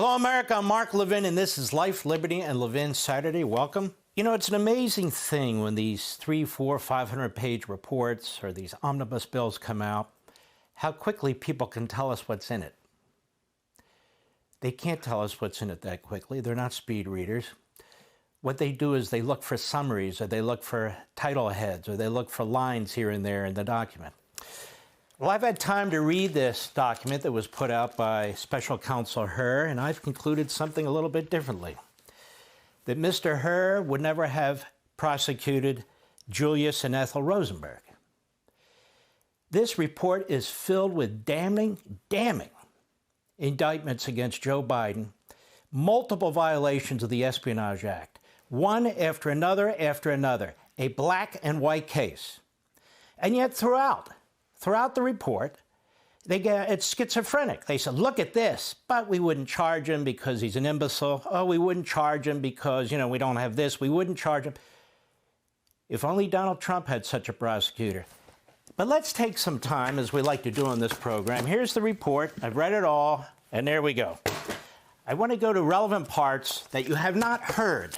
Hello, America. I'm Mark Levin, and this is Life, Liberty, and Levin Saturday. Welcome. You know, it's an amazing thing when these 300, 400, 500-page reports or these omnibus bills come out, how quickly people can tell us what's in it. They can't tell us what's in it that quickly. They're not speed readers. What they do is they look for summaries, or they look for title heads, or they look for lines here and there in the document. Well, I've had time to read this document that was put out by Special Counsel Hur, and I've concluded something a little bit differently. That Mr. Hur would never have prosecuted Julius and Ethel Rosenberg. This report is filled with damning indictments against Joe Biden, multiple violations of the Espionage Act, one after another, a black and white case. And yet throughout the report, it's schizophrenic. They said, look at this, but we wouldn't charge him because he's an imbecile. Oh, we wouldn't charge him because, we don't have this. We wouldn't charge him. If only Donald Trump had such a prosecutor. But let's take some time, as we like to do on this program. Here's the report. I've read it all, and there we go. I want to go to relevant parts that you have not heard,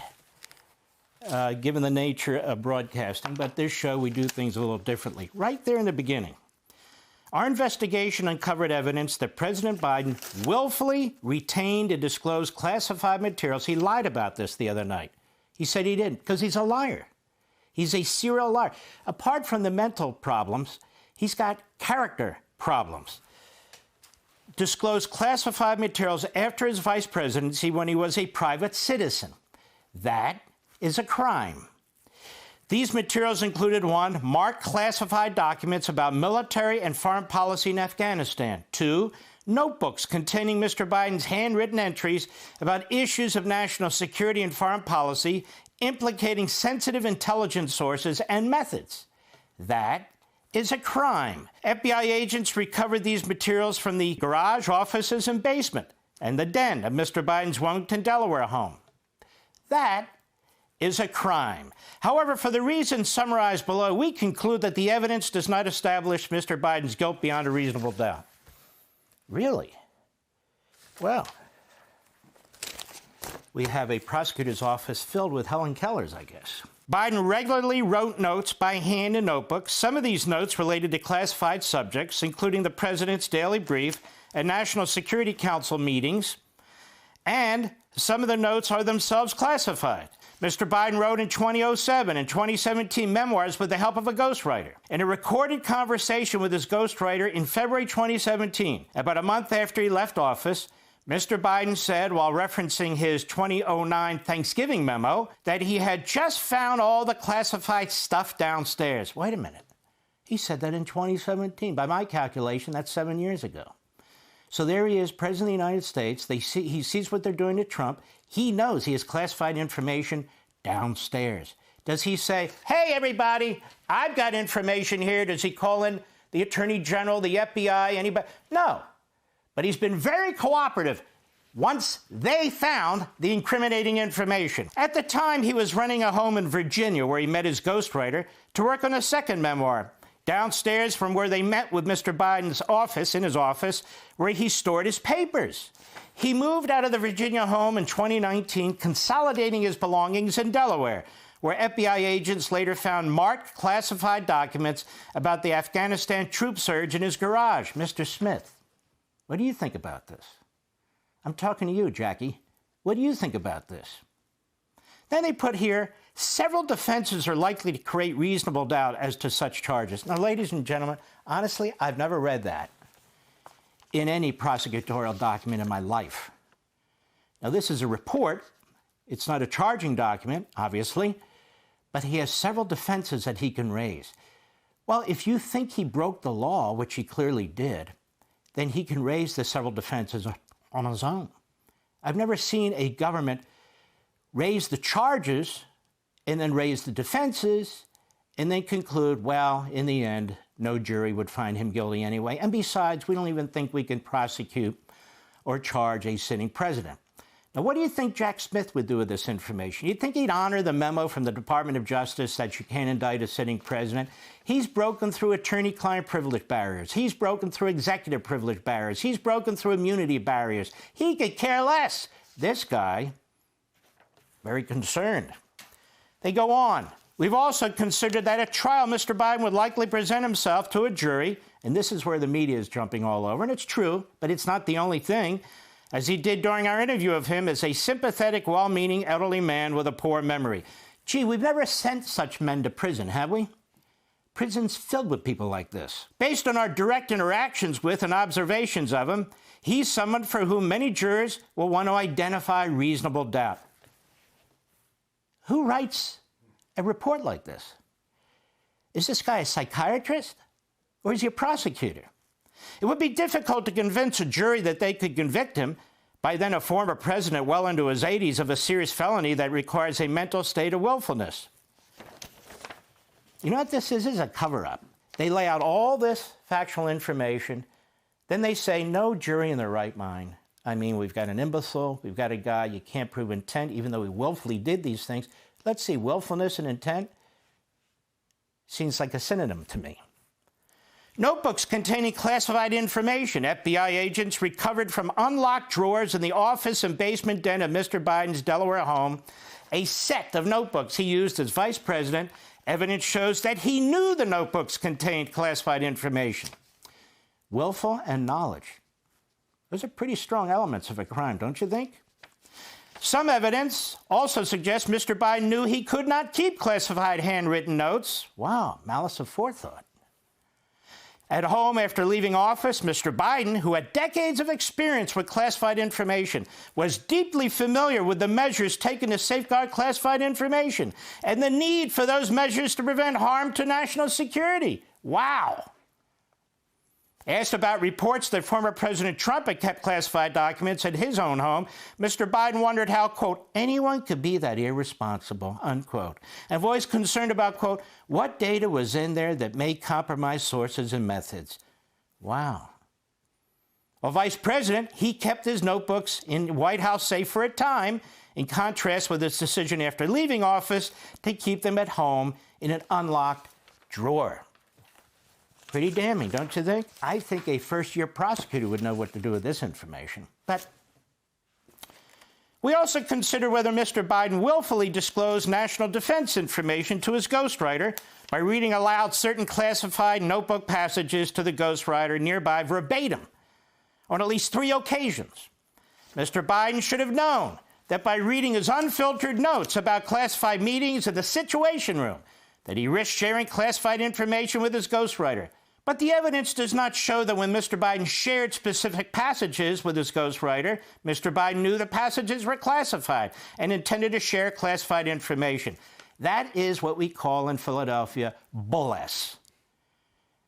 given the nature of broadcasting, but this show, we do things a little differently. Right there in the beginning. Our investigation uncovered evidence that President Biden willfully retained and disclosed classified materials. He lied about this the other night. He said he didn't, because he's a liar. He's a serial liar. Apart from the mental problems, he's got character problems. Disclosed classified materials after his vice presidency when he was a private citizen. That is a crime. These materials included 1, marked classified documents about military and foreign policy in Afghanistan. 2, notebooks containing Mr. Biden's handwritten entries about issues of national security and foreign policy, implicating sensitive intelligence sources and methods. That is a crime. FBI agents recovered these materials from the garage, offices, and basement, and the den of Mr. Biden's Wilmington, Delaware home. That is a crime. However, for the reasons summarized below, we conclude that the evidence does not establish Mr. Biden's guilt beyond a reasonable doubt. Really? Well, we have a prosecutor's office filled with Helen Kellers, I guess. Biden regularly wrote notes by hand in notebooks. Some of these notes related to classified subjects, including the president's daily brief and National Security Council meetings, and some of the notes are themselves classified. Mr. Biden wrote in 2007 and 2017 memoirs with the help of a ghostwriter. In a recorded conversation with his ghostwriter in February 2017, about a month after he left office, Mr. Biden said, while referencing his 2009 Thanksgiving memo, that he had just found all the classified stuff downstairs. Wait a minute. He said that in 2017. By my calculation, that's 7 years ago. So there he is, President of the United States. He sees what they're doing to Trump. He knows he has classified information downstairs. Does he say, hey, everybody, I've got information here? Does he call in the Attorney General, the FBI, anybody? No. But he's been very cooperative once they found the incriminating information. At the time, he was running a home in Virginia where he met his ghostwriter to work on a second memoir. Downstairs from where they met with Mr. Biden's office, in his office, where he stored his papers. He moved out of the Virginia home in 2019, consolidating his belongings in Delaware, where FBI agents later found marked classified documents about the Afghanistan troop surge in his garage. Mr. Smith, what do you think about this? I'm talking to you, Jackie. What do you think about this? Then they put here, several defenses are likely to create reasonable doubt as to such charges. Now, ladies and gentlemen, honestly, I've never read that in any prosecutorial document in my life. Now, this is a report. It's not a charging document, obviously, but he has several defenses that he can raise. Well, if you think he broke the law, which he clearly did, then he can raise the several defenses on his own. I've never seen a government raise the charges and then raise the defenses and then conclude, well, in the end, no jury would find him guilty anyway. And besides, we don't even think we can prosecute or charge a sitting president. Now, what do you think Jack Smith would do with this information? You think he'd honor the memo from the Department of Justice that you can't indict a sitting president? He's broken through attorney-client privilege barriers. He's broken through executive privilege barriers. He's broken through immunity barriers. He could care less. This guy, very concerned. They go on. We've also considered that at trial, Mr. Biden would likely present himself to a jury, and this is where the media is jumping all over, and it's true, but it's not the only thing, as he did during our interview of him as a sympathetic, well-meaning elderly man with a poor memory. Gee, we've never sent such men to prison, have we? Prison's filled with people like this. Based on our direct interactions with and observations of him, he's someone for whom many jurors will want to identify reasonable doubt. Who writes a report like this? Is this guy a psychiatrist or is he a prosecutor? It would be difficult to convince a jury that they could convict him, by then a former president well into his 80s, of a serious felony that requires a mental state of willfulness. You know what this is? This is a cover-up. They lay out all this factual information, then they say, no jury in their right mind. I mean, we've got an imbecile, we've got a guy, you can't prove intent, even though he willfully did these things. Let's see, willfulness and intent seems like a synonym to me. Notebooks containing classified information. FBI agents recovered from unlocked drawers in the office and basement den of Mr. Biden's Delaware home a set of notebooks he used as vice president. Evidence shows that he knew the notebooks contained classified information. Willful and knowledge. Those are pretty strong elements of a crime, don't you think? Some evidence also suggests Mr. Biden knew he could not keep classified handwritten notes. Wow, malice of forethought. At home, after leaving office, Mr. Biden, who had decades of experience with classified information, was deeply familiar with the measures taken to safeguard classified information and the need for those measures to prevent harm to national security. Wow. Asked about reports that former President Trump had kept classified documents at his own home, Mr. Biden wondered how, quote, anyone could be that irresponsible, unquote, and voiced concern about, quote, what data was in there that may compromise sources and methods. Wow. Well, Vice President, he kept his notebooks in White House safe for a time, in contrast with his decision after leaving office to keep them at home in an unlocked drawer. Pretty damning, don't you think? I think a first-year prosecutor would know what to do with this information. But we also consider whether Mr. Biden willfully disclosed national defense information to his ghostwriter by reading aloud certain classified notebook passages to the ghostwriter nearby verbatim on at least 3 occasions. Mr. Biden should have known that by reading his unfiltered notes about classified meetings in the Situation Room, that he risked sharing classified information with his ghostwriter. But the evidence does not show that when Mr. Biden shared specific passages with his ghostwriter, Mr. Biden knew the passages were classified and intended to share classified information. That is what we call in Philadelphia BS.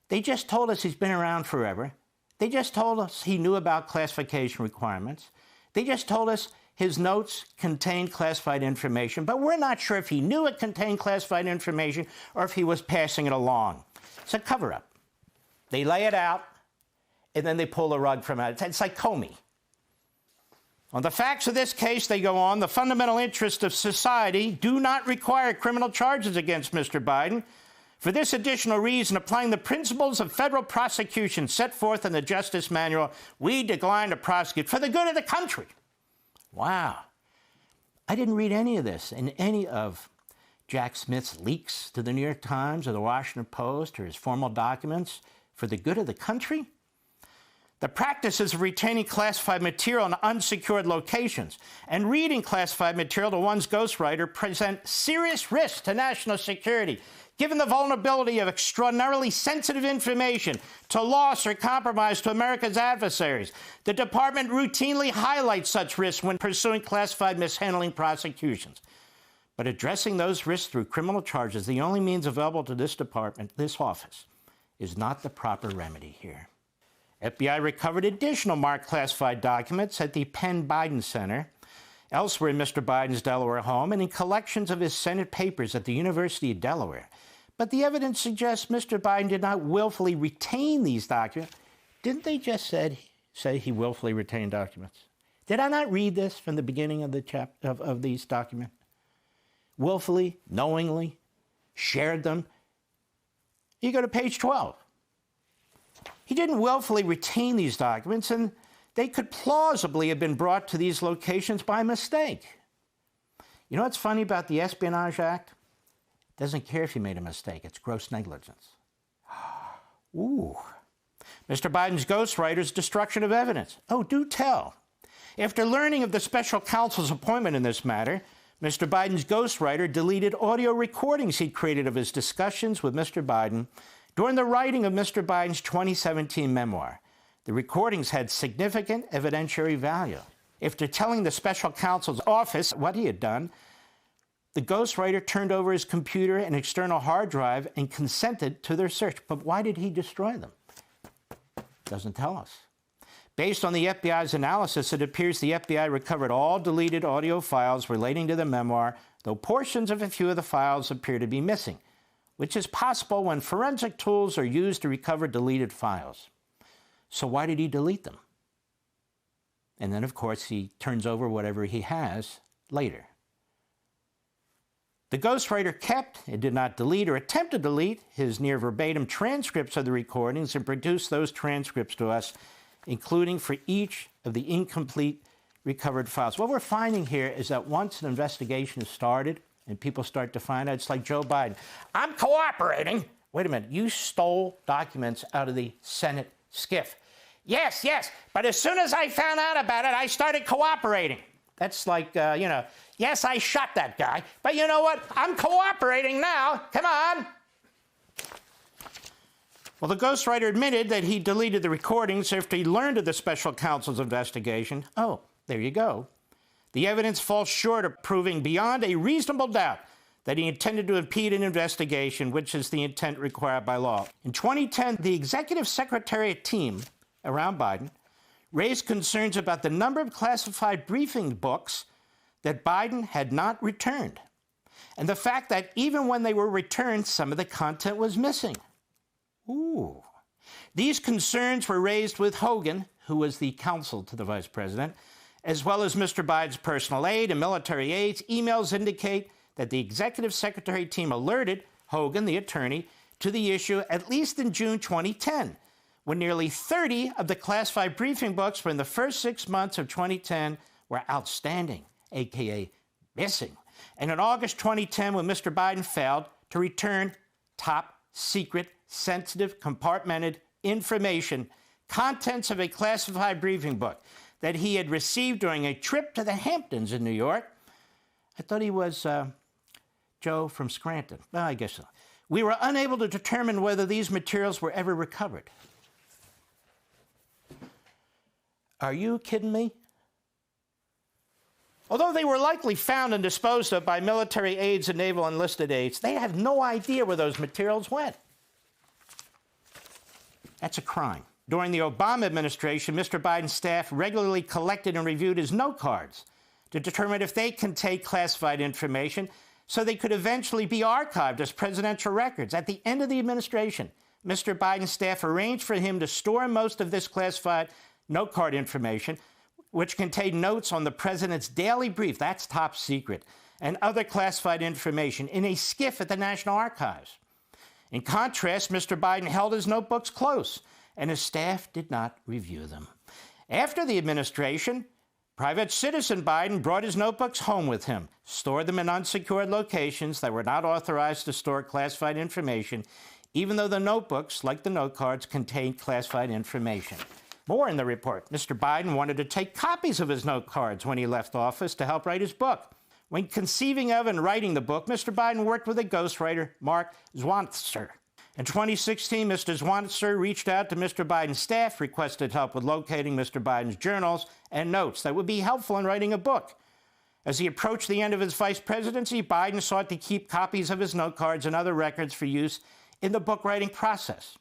They just told us he's been around forever. They just told us he knew about classification requirements. They just told us his notes contained classified information, but we're not sure if he knew it contained classified information or if he was passing it along. It's a cover-up. They lay it out, and then they pull the rug from it. It's like Comey. On the facts of this case, they go on, the fundamental interests of society do not require criminal charges against Mr. Biden. For this additional reason, applying the principles of federal prosecution set forth in the Justice Manual, we decline to prosecute for the good of the country. Wow. I didn't read any of this in any of Jack Smith's leaks to the New York Times or the Washington Post or his formal documents. For the good of the country? The practices of retaining classified material in unsecured locations and reading classified material to one's ghostwriter present serious risks to national security. Given the vulnerability of extraordinarily sensitive information to loss or compromise to America's adversaries, the department routinely highlights such risks when pursuing classified mishandling prosecutions. But addressing those risks through criminal charges, the only means available to this department, this office, is not the proper remedy here. FBI recovered additional marked classified documents at the Penn Biden Center, elsewhere in Mr. Biden's Delaware home, and in collections of his Senate papers at the University of Delaware. But the evidence suggests Mr. Biden did not willfully retain these documents. Didn't they just say he willfully retained documents? Did I not read this from the beginning of the of these documents? Willfully, knowingly, shared them. You go to page 12. He didn't willfully retain these documents, and they could plausibly have been brought to these locations by mistake. You know what's funny about the Espionage Act? It doesn't care if you made a mistake. It's gross negligence. Ooh. Mr. Biden's ghostwriter's destruction of evidence. Oh, do tell. After learning of the special counsel's appointment in this matter, Mr. Biden's ghostwriter deleted audio recordings he'd created of his discussions with Mr. Biden during the writing of Mr. Biden's 2017 memoir. The recordings had significant evidentiary value. After telling the special counsel's office what he had done, the ghostwriter turned over his computer and external hard drive and consented to their search. But why did he destroy them? Doesn't tell us. Based on the FBI's analysis, it appears the FBI recovered all deleted audio files relating to the memoir, though portions of a few of the files appear to be missing, which is possible when forensic tools are used to recover deleted files. So why did he delete them? And then, of course, he turns over whatever he has later. The ghostwriter kept and did not delete or attempt to delete his near verbatim transcripts of the recordings and produced those transcripts to us, including for each of the incomplete recovered files. What we're finding here is that once an investigation is started and people start to find out, it's like Joe Biden. I'm cooperating. Wait a minute, you stole documents out of the Senate SCIF. Yes, but as soon as I found out about it, I started cooperating. That's like, yes, I shot that guy, but you know what? I'm cooperating now. Come on. Well, the ghostwriter admitted that he deleted the recordings after he learned of the special counsel's investigation. Oh, there you go. The evidence falls short of proving beyond a reasonable doubt that he intended to impede an investigation, which is the intent required by law. In 2010, the executive secretariat team around Biden raised concerns about the number of classified briefing books that Biden had not returned, and the fact that even when they were returned, some of the content was missing. Ooh. These concerns were raised with Hogan, who was the counsel to the vice president, as well as Mr. Biden's personal aide and military aides. Emails indicate that the executive secretary team alerted Hogan, the attorney, to the issue at least in June 2010, when nearly 30 of the classified briefing books from the first 6 months of 2010 were outstanding, a.k.a. missing. And in August 2010, when Mr. Biden failed to return top secret, sensitive, compartmented information, contents of a classified briefing book that he had received during a trip to the Hamptons in New York. I thought he was Joe from Scranton. Well, I guess so. We were unable to determine whether these materials were ever recovered. Are you kidding me? Although they were likely found and disposed of by military aides and naval enlisted aides, they have no idea where those materials went. That's a crime. During the Obama administration, Mr. Biden's staff regularly collected and reviewed his note cards to determine if they contained classified information so they could eventually be archived as presidential records. At the end of the administration, Mr. Biden's staff arranged for him to store most of this classified note card information, which contained notes on the president's daily brief, that's top secret, and other classified information in a SCIF at the National Archives. In contrast, Mr. Biden held his notebooks close, and his staff did not review them. After the administration, private citizen Biden brought his notebooks home with him, stored them in unsecured locations that were not authorized to store classified information, even though the notebooks, like the note cards, contained classified information. More in the report. Mr. Biden wanted to take copies of his note cards when he left office to help write his book. When conceiving of and writing the book, Mr. Biden worked with a ghostwriter, Mark Zwantzer. In 2016, Mr. Zwantzer reached out to Mr. Biden's staff, requested help with locating Mr. Biden's journals and notes that would be helpful in writing a book. As he approached the end of his vice presidency, Biden sought to keep copies of his note cards and other records for use in the book writing process.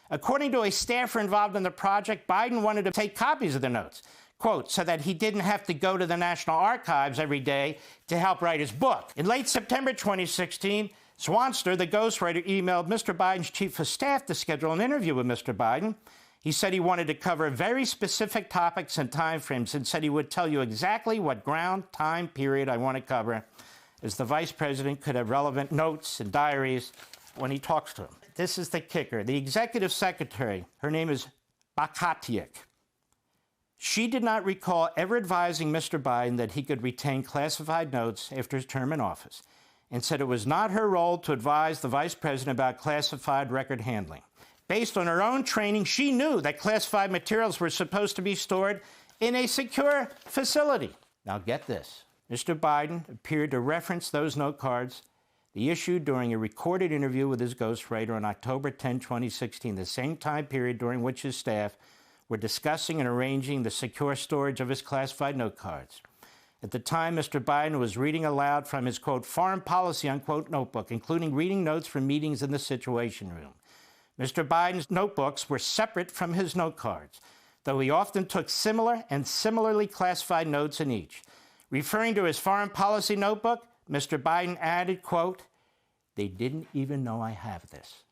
According to a staffer involved in the project, Biden wanted to take copies of the notes, quote, so that he didn't have to go to the National Archives every day to help write his book. In late September 2016, Zwantzer, the ghostwriter, emailed Mr. Biden's chief of staff to schedule an interview with Mr. Biden. He said he wanted to cover very specific topics and timeframes and said he would tell you exactly what ground, time, period I want to cover, as the vice president could have relevant notes and diaries when he talks to him. This is the kicker. The executive secretary, her name is Bakatiuk. She did not recall ever advising Mr. Biden that he could retain classified notes after his term in office, and said it was not her role to advise the vice president about classified record handling. Based on her own training, she knew that classified materials were supposed to be stored in a secure facility. Now get this. Mr. Biden appeared to reference those note cards, the issue during a recorded interview with his ghostwriter on October 10, 2016, the same time period during which his staff were discussing and arranging the secure storage of his classified note cards. At the time, Mr. Biden was reading aloud from his, quote, foreign policy, unquote, notebook, including reading notes from meetings in the Situation Room. Mr. Biden's notebooks were separate from his note cards, though he often took similar and similarly classified notes in each. Referring to his foreign policy notebook, Mr. Biden added, quote, they didn't even know I have this.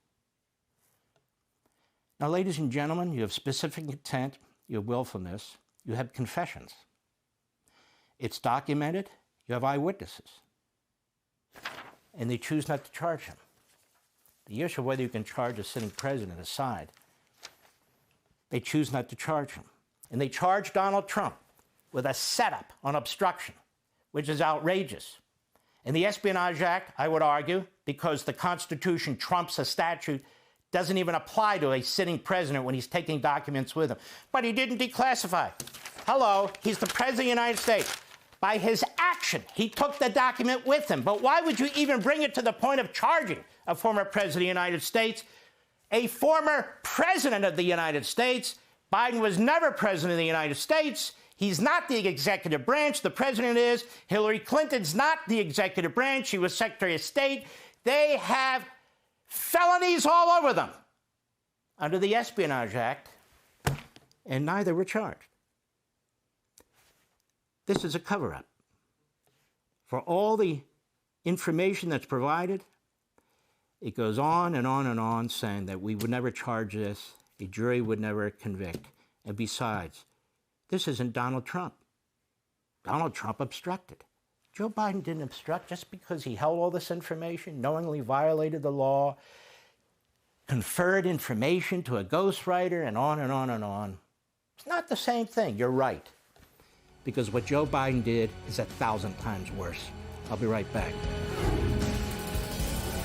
Now, ladies and gentlemen, you have specific intent, you have willfulness, you have confessions. It's documented, you have eyewitnesses. And they choose not to charge him. The issue of whether you can charge a sitting president aside, they choose not to charge him. And they charge Donald Trump with a setup on obstruction, which is outrageous. And the Espionage Act, I would argue, because the Constitution trumps a statute, doesn't even apply to a sitting president when he's taking documents with him. But he didn't declassify. Hello, he's the president of the United States. By his action, he took the document with him. But why would you even bring it to the point of charging a former president of the United States? A former president of the United States. Biden was never president of the United States. He's not the executive branch. The president is. Hillary Clinton's not the executive branch. She was Secretary of State. They have felonies all over them under the Espionage Act, and neither were charged. This is a cover-up. For all the information that's provided, it goes on and on and on saying that we would never charge this, a jury would never convict. And besides, this isn't Donald Trump. Donald Trump obstructed. Joe Biden didn't obstruct just because he held all this information, knowingly violated the law, conferred information to a ghostwriter, and on and on and on. It's not the same thing. You're right. Because what Joe Biden did is 1,000 times worse. I'll be right back.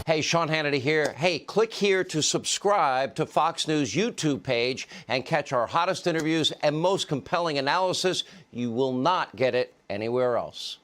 Hey, Sean Hannity here. Hey, click here to subscribe to Fox News YouTube page and catch our hottest interviews and most compelling analysis. You will not get it anywhere else.